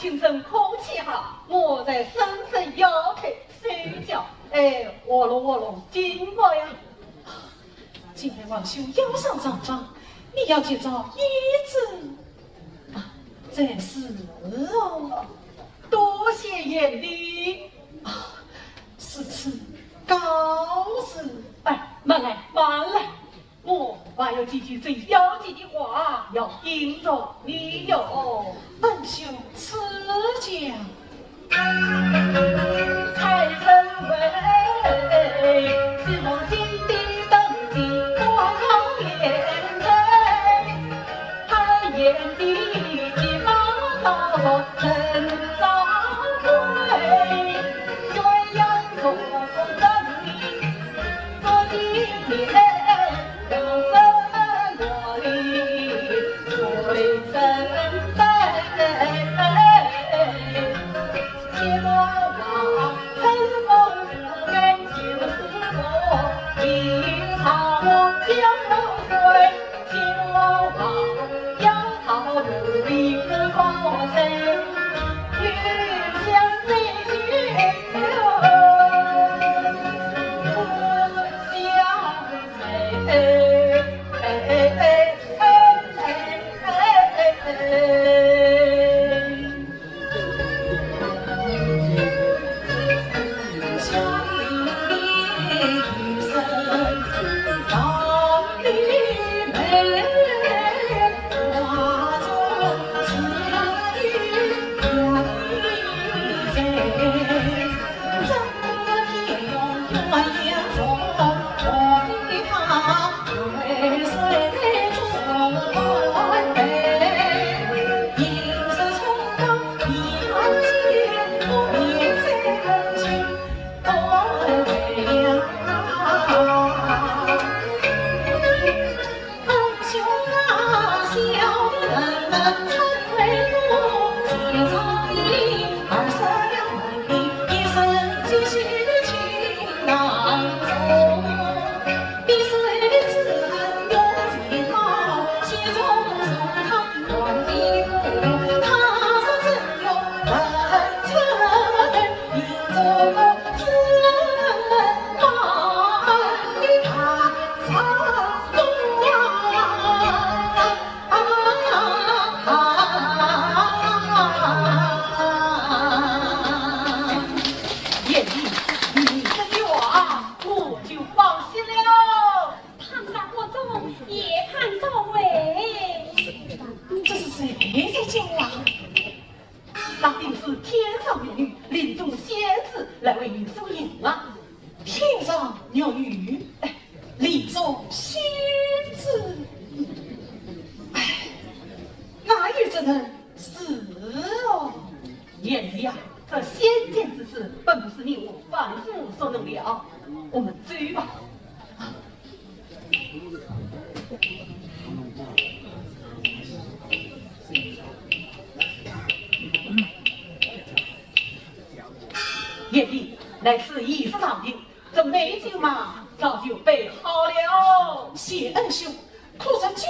清晨空气好，我在深深摇头睡觉。哎，卧龙经过呀。今天王兄要上账房，你要去找医治啊，这是哦，多谢眼力啊，是此高士。哎，慢来，我还有几句最要紧的话要应着你哟。恩兄赐讲。财神为是我心的登记我考验证，海眼的急忙到陈掌柜，鸳鸯做生意做几年。眼里乃是一时长病，这美酒嘛早就备好了。谢恩兄，苦着酒，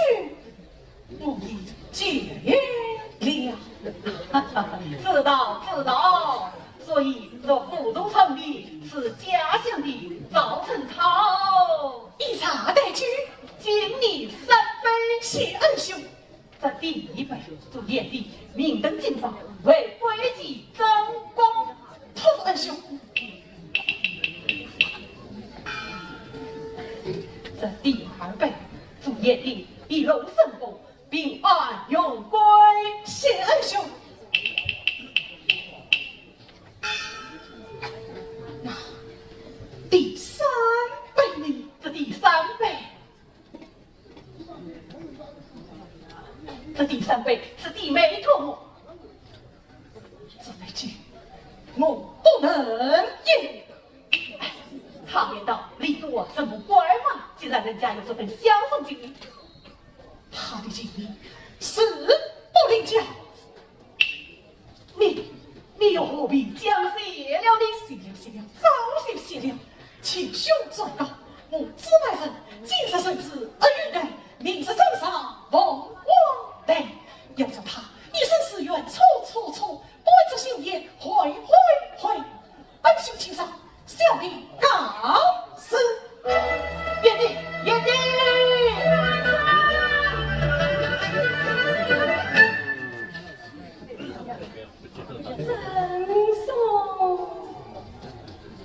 不必解了。知道，所以这府中城里是家乡的早晨操，一茶待酒，敬你3杯。谢恩兄，这第一杯祝眼里明灯金榜，为归己争光。托恩兄，这第2杯祝眼里一龙生风，平安永归。谢恩兄，那第3杯呢？这第3杯，这第3杯是弟妹托我，这杯酒我不能饮。常言道，力多胜不乖嘛。既然人家有这份相送经历，他的经历是不灵教，你又何必将谢了呢？谢了，早些谢了。请兄转告，我自拜人今日甚至而遇人，明日正上奉我来，要叫他一生誓愿，错，不真爽！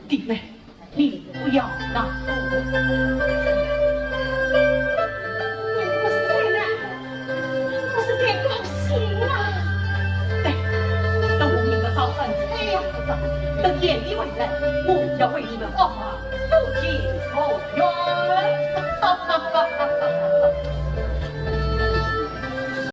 弟妹，你不要难过。我是最难，我是最高兴啊！对，等我们的早餐太阳之上，等夜里回来，我要为你们画画。